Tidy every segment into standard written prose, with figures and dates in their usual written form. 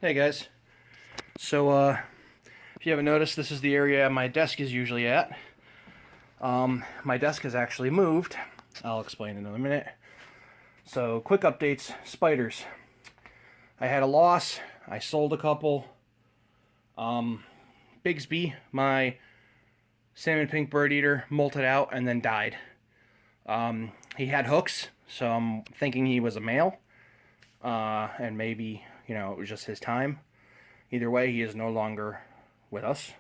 Hey guys. So, if you haven't noticed, this is the area my desk is usually at. My desk has actually moved. I'll explain in a minute. So, quick updates. Spiders. I had a loss. I sold a couple. Bigsby, my salmon pink bird eater, molted out and then died. He had hooks, so I'm thinking he was a male. And maybe, it was just his time. Either way, he is no longer with us.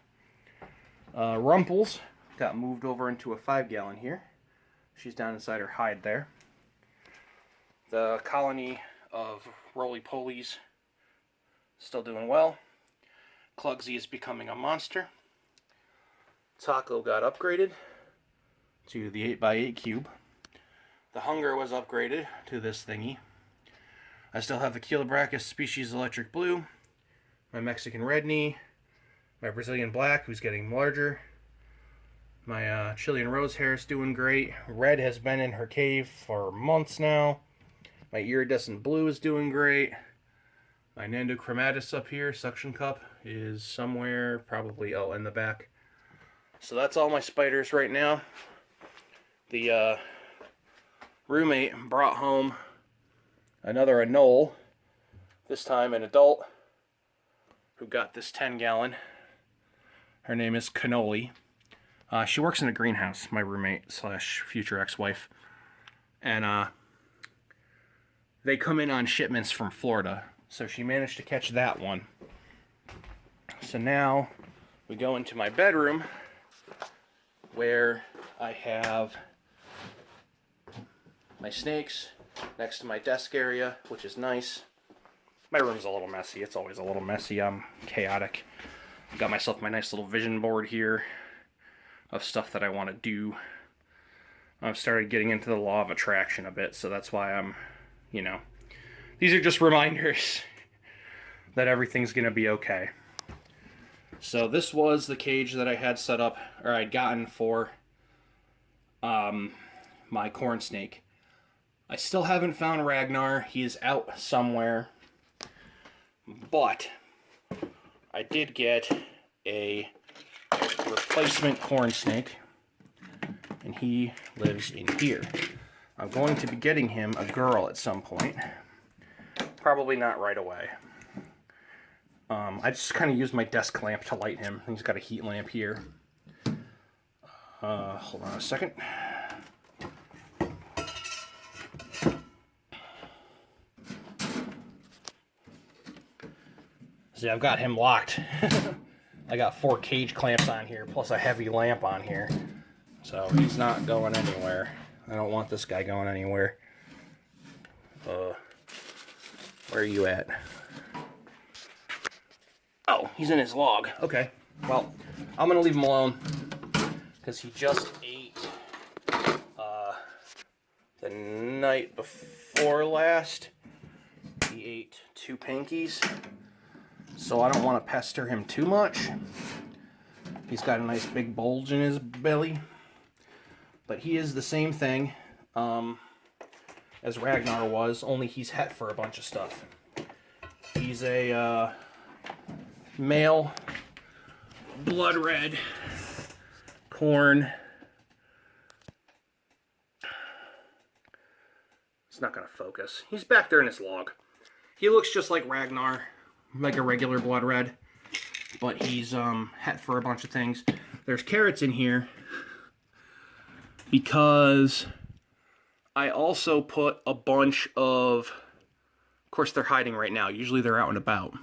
Rumples got moved over into a 5-gallon here. She's down inside her hide there. The colony of roly-polies still doing well. Clugsy is becoming a monster. Taco got upgraded to the 8x8 cube. The Hunger was upgraded to this thingy. I still have the Chelobrachus species electric blue, my Mexican red knee, my Brazilian black, who's getting larger. My Chilean rose hair is doing great. Red has been in her cave for months now. My iridescent blue is doing great. My Nando chromatus up here, suction cup, is somewhere, probably, in the back. So that's all my spiders right now. The roommate brought home another anole, this time an adult, who got this 10-gallon. Her name is Cannoli. She works in a greenhouse, my roommate slash future ex-wife. And they come in on shipments from Florida. So she managed to catch that one. So now we go into my bedroom where I have my snakes next to my desk area, which is nice. My room's a little messy. It's always a little messy. I'm chaotic. I've got myself my nice little vision board here of stuff that I want to do. I've started getting into the law of attraction a bit, so that's why I'm, these are just reminders that everything's going to be okay. So this was the cage that I had set up, or I'd gotten for my corn snake. I still haven't found Ragnar. He is out somewhere. But I did get a replacement corn snake, and he lives in here. I'm going to be getting him a girl at some point. Probably not right away. I just kind of used my desk lamp to light him. He's got a heat lamp here. Hold on a second. See, I've got him locked. I got 4 cage clamps on here, plus a heavy lamp on here. So he's not going anywhere. I don't want this guy going anywhere. Where are you at? Oh, he's in his log. Okay. Well, I'm going to leave him alone because he just ate the night before last. He ate 2 pinkies. So I don't want to pester him too much. He's got a nice big bulge in his belly. But he is the same thing as Ragnar was, only he's het for a bunch of stuff. He's a male, blood red, corn. It's not going to focus. He's back there in his log. He looks just like Ragnar. Like a regular blood red, but he's het for a bunch of things. There's carrots in here because I also put a bunch of course they're hiding right now. Usually they're out and about.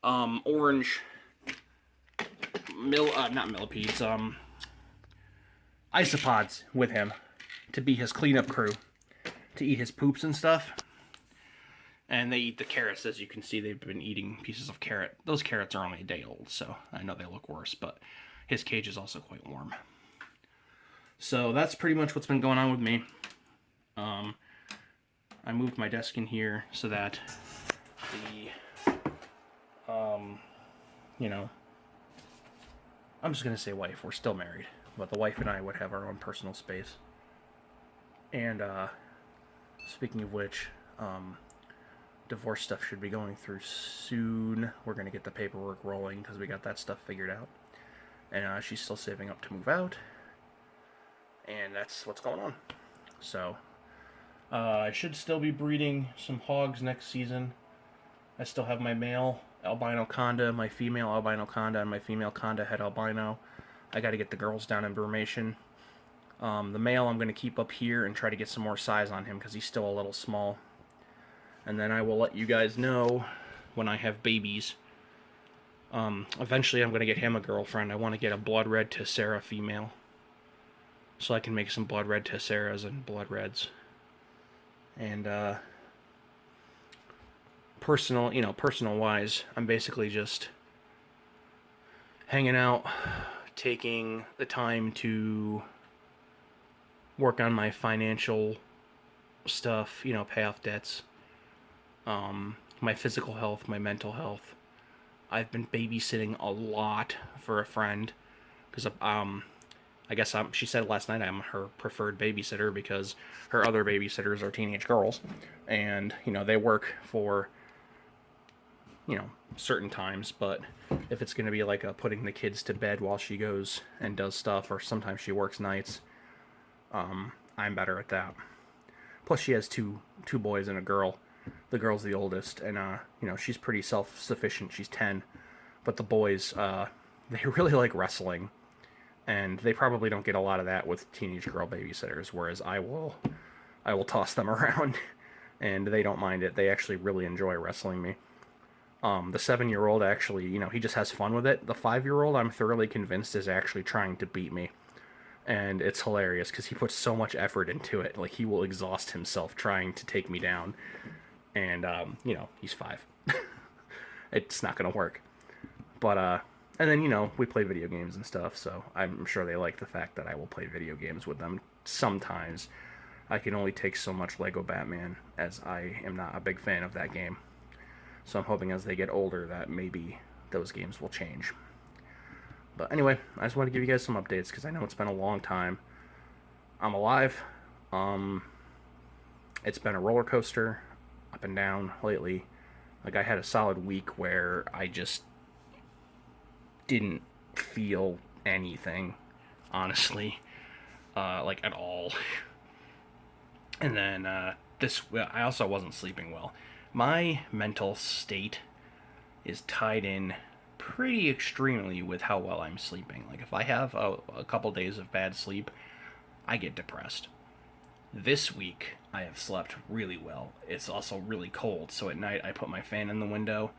Orange not millipedes, isopods with him to be his cleanup crew, to eat his poops and stuff. And they eat the carrots. As you can see, they've been eating pieces of carrot. Those carrots are only a day old, so I know they look worse, but his cage is also quite warm. So that's pretty much what's been going on with me. I moved my desk in here so that the, I'm just going to say wife. We're still married, but the wife and I would have our own personal space. And speaking of which, divorce stuff should be going through soon. We're going to get the paperwork rolling because we got that stuff figured out. And she's still saving up to move out. And that's what's going on. So, I should still be breeding some hogs next season. I still have my male albino conda, my female albino conda, and my female conda het albino. I got to get the girls down in brumation. The male I'm going to keep up here and try to get some more size on him because he's still a little small. And then I will let you guys know when I have babies. Eventually I'm going to get him a girlfriend. I want to get a blood red Tessera female, so I can make some blood red Tesseras and blood reds. And personal wise, I'm basically just hanging out, taking the time to work on my financial stuff, pay off debts, my physical health, my mental health. I've been babysitting a lot for a friend because I guess she said last night I'm her preferred babysitter because her other babysitters are teenage girls, and they work for certain times, but if it's going to be like putting the kids to bed while she goes and does stuff, or sometimes she works nights, I'm better at that. Plus she has two boys and a girl. The girl's the oldest, and she's pretty self-sufficient. She's 10, but the boys, they really like wrestling, and they probably don't get a lot of that with teenage girl babysitters, whereas I will toss them around, and they don't mind it. They actually really enjoy wrestling me. The 7-year-old actually, he just has fun with it. The 5-year-old, I'm thoroughly convinced, is actually trying to beat me. And it's hilarious because he puts so much effort into it. Like, he will exhaust himself trying to take me down. And, he's 5. It's not going to work. But, and then, we play video games and stuff. So I'm sure they like the fact that I will play video games with them sometimes. I can only take so much Lego Batman, as I am not a big fan of that game. So I'm hoping as they get older that maybe those games will change. But anyway, I just want to give you guys some updates because I know it's been a long time. I'm alive. It's been a roller coaster, up and down lately. Like, I had a solid week where I just didn't feel anything, honestly, like at all. And then I also wasn't sleeping well. My mental state is tied in pretty extremely with how well I'm sleeping. Like, if I have a couple days of bad sleep, I get depressed. This week, I have slept really well. It's also really cold, so at night I put my fan in the window,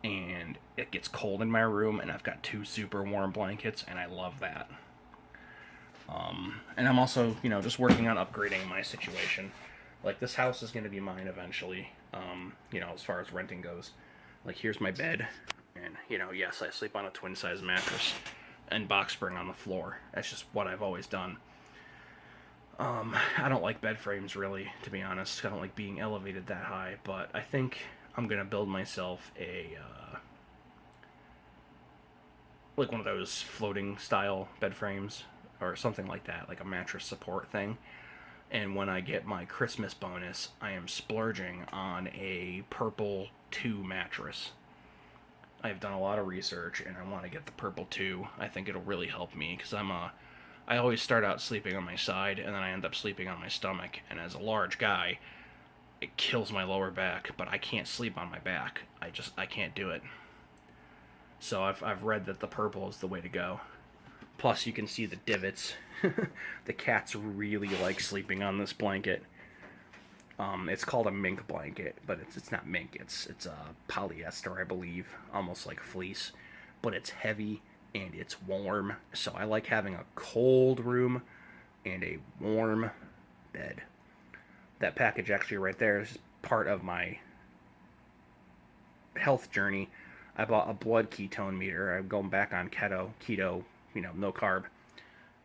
and it gets cold in my room, and I've got 2 super warm blankets, and I love that. And I'm also, just working on upgrading my situation. Like, this house is going to be mine eventually, as far as renting goes. Like, here's my bed, and, yes, I sleep on a twin-size mattress and box spring on the floor. That's just what I've always done. I don't like bed frames, really, to be honest. I don't like being elevated that high, but I think I'm going to build myself like one of those floating-style bed frames, or something like that, like a mattress support thing. And when I get my Christmas bonus, I am splurging on a purple 2 mattress. I've done a lot of research, and I want to get the purple 2. I think it'll really help me, because I always start out sleeping on my side, and then I end up sleeping on my stomach. And as a large guy, it kills my lower back, but I can't sleep on my back. I can't do it. So I've read that the purple is the way to go. Plus, you can see the divots. The cats really like sleeping on this blanket. It's called a mink blanket, but it's not mink. It's polyester, I believe, almost like fleece. But it's heavy and it's warm, so I like having a cold room and a warm bed. That package actually right there is part of my health journey. I bought a blood ketone meter. I'm going back on keto, no carb,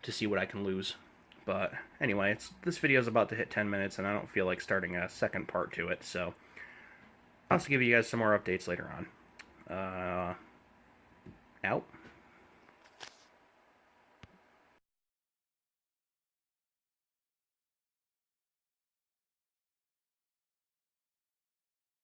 to see what I can lose. But anyway, this video is about to hit 10 minutes, and I don't feel like starting a second part to it, so I'll also give you guys some more updates later on. Out.